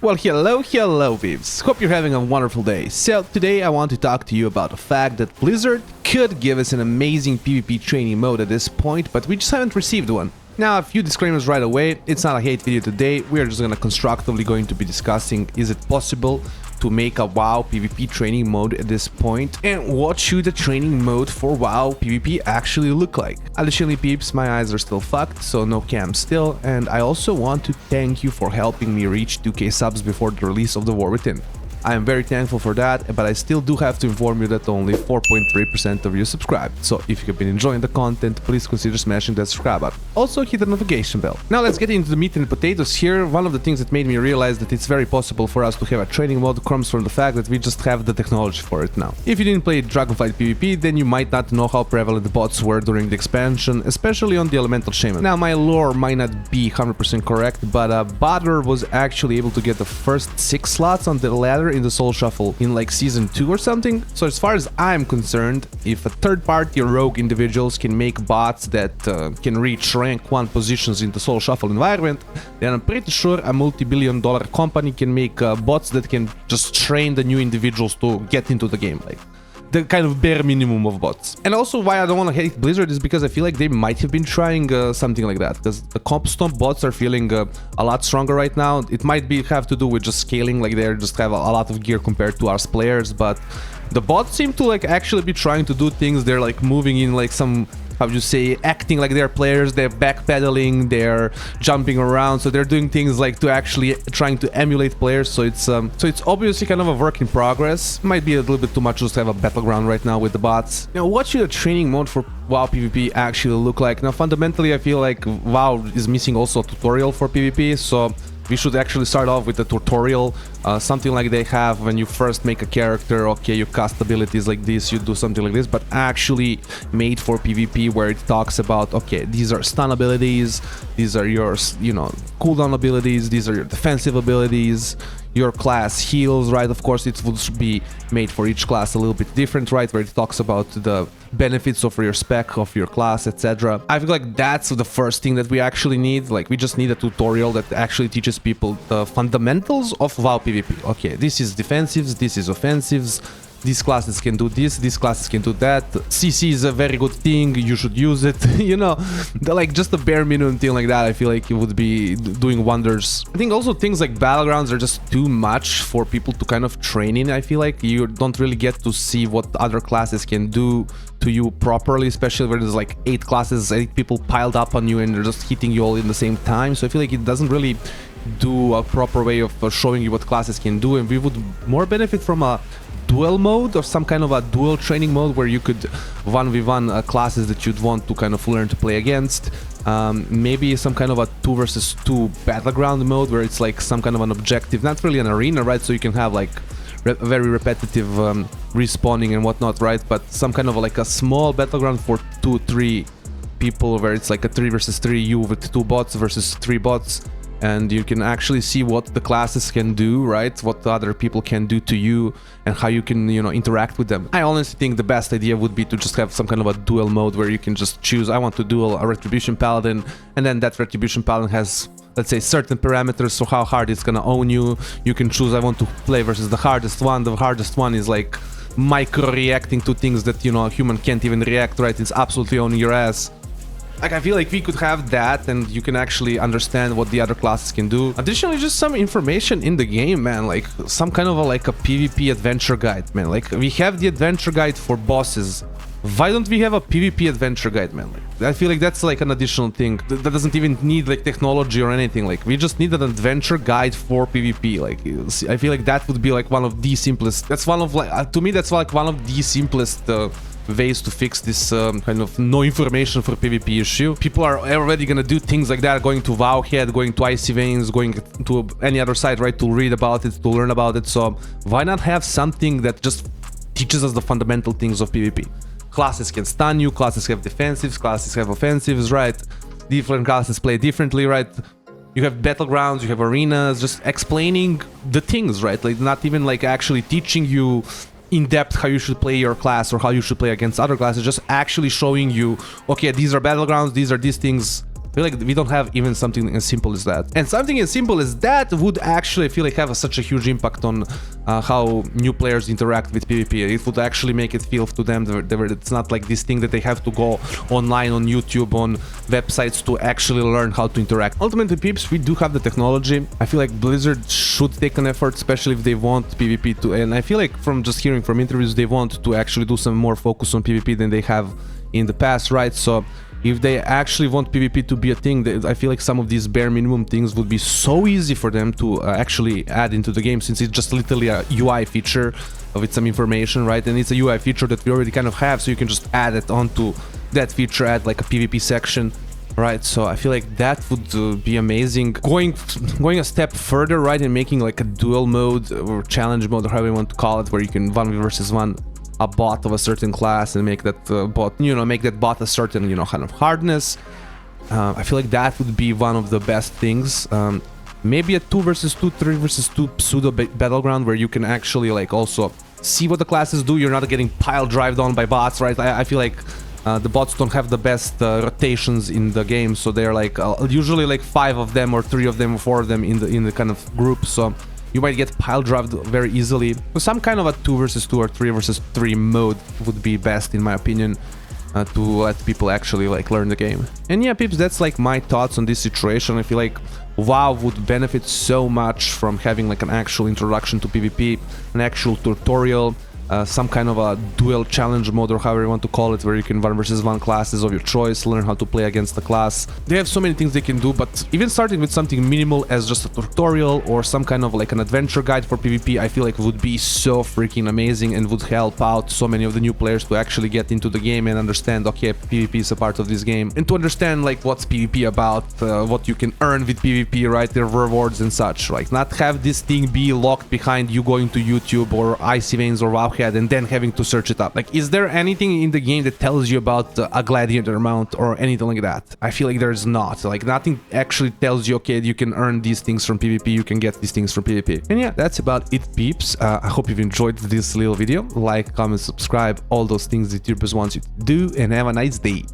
Well, hello peeps, hope you're having a wonderful day. So today I want to talk to you about the fact that Blizzard could give us an amazing PvP training mode at this point, but we just haven't received one. Now, a few disclaimers right away. It's not a hate video today. We are just constructively going to be discussing, is it possible to make a WoW PvP training mode at this point, and what should the training mode for WoW PvP actually look like. Additionally peeps, my eyes are still fucked, so no cam still, and I also want to thank you for helping me reach 2k subs before the release of The War Within. I am very thankful for that, but I still do have to inform you that only 4.3% of you subscribed. So if you have been enjoying the content, please consider smashing that subscribe button. Also hit the notification bell. Now let's get into the meat and potatoes here. One of the things that made me realize that it's very possible for us to have a training mode comes from the fact that we just have the technology for it now. If you didn't play Dragonflight PvP, then you might not know how prevalent the bots were during the expansion, especially on the Elemental Shaman. Now my lore might not be 100% correct, but Badr was actually able to get the first 6 slots on the ladder in the Soul Shuffle in like season 2 or something. So as far as I'm concerned, if a third-party rogue individuals can make bots that can reach rank 1 positions in the Soul Shuffle environment, then I'm pretty sure a multi-billion-dollar company can make bots that can just train the new individuals to get into the game, like the kind of bare minimum of bots. And also why I don't want to hate Blizzard is because I feel like they might have been trying something like that, because the comp stomp bots are feeling a lot stronger right now. It might have to do with just scaling, like they just have a lot of gear compared to us players, but the bots seem to like actually be trying to do things. They're like moving in like some, how would you say, acting like they're players, they're backpedaling, they're jumping around, so they're doing things like to actually trying to emulate players. So it's obviously kind of a work in progress. Might be a little bit too much just to have a battleground right now with the bots. Now, what should a training mode for WoW PvP actually look like? Now, fundamentally, I feel like WoW is missing also a tutorial for PvP, so we should actually start off with a tutorial, something like they have when you first make a character. Okay, you cast abilities like this, you do something like this, but actually made for PvP, where it talks about, okay, these are stun abilities, these are your, cooldown abilities, these are your defensive abilities, your class heals, right? Of course, it would be made for each class a little bit different, right? Where it talks about the benefits of your spec, of your class, etc. I feel like that's the first thing that we actually need. Like, we just need a tutorial that actually teaches people the fundamentals of WoW PvP. Okay, this is defensives, this is offensives, these classes can do this, these classes can do that. CC is a very good thing, you should use it. Like just the bare minimum thing like that, I feel like it would be doing wonders. I think also things like battlegrounds are just too much for people to kind of train in. I feel like you don't really get to see what other classes can do to you properly, especially where there's like 8 classes, 8 people piled up on you and they're just hitting you all in the same time. So I feel like it doesn't really do a proper way of showing you what classes can do, and we would more benefit from a duel mode or some kind of a duel training mode where you could 1v1 classes that you'd want to kind of learn to play against. Maybe some kind of a 2 versus 2 battleground mode where it's like some kind of an objective, not really an arena, right? So you can have like very repetitive respawning and whatnot, right? But some kind of like a small battleground for 2-3 people where it's like a 3 versus 3, you with 2 bots versus 3 bots. And you can actually see what the classes can do, right? What the other people can do to you and how you can, interact with them. I honestly think the best idea would be to just have some kind of a duel mode where you can just choose, I want to duel a Retribution Paladin, and then that Retribution Paladin has, let's say, certain parameters, so how hard it's gonna own you. You can choose, I want to play versus the hardest one. The hardest one is like micro-reacting to things that, a human can't even react, right? It's absolutely owning your ass. Like, I feel like we could have that, and you can actually understand what the other classes can do. Additionally, just some information in the game, man, like some kind of a PvP adventure guide, man. Like, we have the adventure guide for bosses. Why don't we have a PvP adventure guide, man? Like, I feel like that's like an additional thing that doesn't even need like technology or anything. Like, we just need an adventure guide for PvP. Like, I feel like that would be like one of the simplest. That's one of like, to me, that's like one of the simplest ways to fix this kind of no information for PvP issue. People are already gonna do things like that, going to Wowhead, going to Icy Veins, going to any other site, right, to read about it, to learn about it. So why not have something that just teaches us the fundamental things of PvP? Classes can stun you, classes have defensives, classes have offensives, right? Different classes play differently, right? You have battlegrounds, you have arenas, just explaining the things, right? Like, not even like actually teaching you in depth how you should play your class or how you should play against other classes, just actually showing you, okay, these are battlegrounds, these are these things, I feel like we don't have even something as simple as that. And something as simple as that would actually, I feel like, have such a huge impact on how new players interact with PvP. It would actually make it feel to them that it's not like this thing that they have to go online on YouTube, on websites to actually learn how to interact. Ultimately, peeps, we do have the technology. I feel like Blizzard should take an effort, especially if they want PvP to, and I feel like from just hearing from interviews, they want to actually do some more focus on PvP than they have in the past, right? So if they actually want PvP to be a thing, I feel like some of these bare minimum things would be so easy for them to actually add into the game, since it's just literally a UI feature with some information, right? And it's a UI feature that we already kind of have, so you can just add it onto that feature, add like a PvP section, right? So I feel like that would be amazing. Going a step further, right, and making like a duel mode or challenge mode, or however you want to call it, where you can 1v versus 1 a bot of a certain class and make that bot, make that bot a certain, kind of hardness. I feel like that would be one of the best things. Maybe a 2 versus 2, 3 versus 2 pseudo battleground where you can actually like also see what the classes do. You're not getting pile drived on by bots, right? I feel like the bots don't have the best rotations in the game, so they're like usually like 5 of them or 3 of them or 4 of them in the kind of group. So you might get pile drived very easily. So some kind of a 2 versus 2 or 3 versus 3 mode would be best, in my opinion, to let people actually like learn the game. And yeah, peeps, that's like my thoughts on this situation. I feel like WoW would benefit so much from having like an actual introduction to PvP, an actual tutorial, some kind of a duel challenge mode, or however you want to call it, where you can 1 versus 1 classes of your choice, learn how to play against the class. They have so many things they can do, but even starting with something minimal as just a tutorial or some kind of like an adventure guide for PvP, I feel like would be so freaking amazing and would help out so many of the new players to actually get into the game and understand, okay, PvP is a part of this game, and to understand like what's PvP about, what you can earn with PvP, right, their rewards and such. Like, not have this thing be locked behind you going to YouTube or Icy Veins or Wowhead and then having to search it up. Like, is there anything in the game that tells you about a gladiator mount or anything like that? I feel like there's not. Like, nothing actually tells you, okay, you can earn these things from PvP, you can get these things from PvP. And yeah, that's about it, peeps. I hope you've enjoyed this little video. Like, comment, subscribe, all those things that YouTubers want you to do, and have a nice day.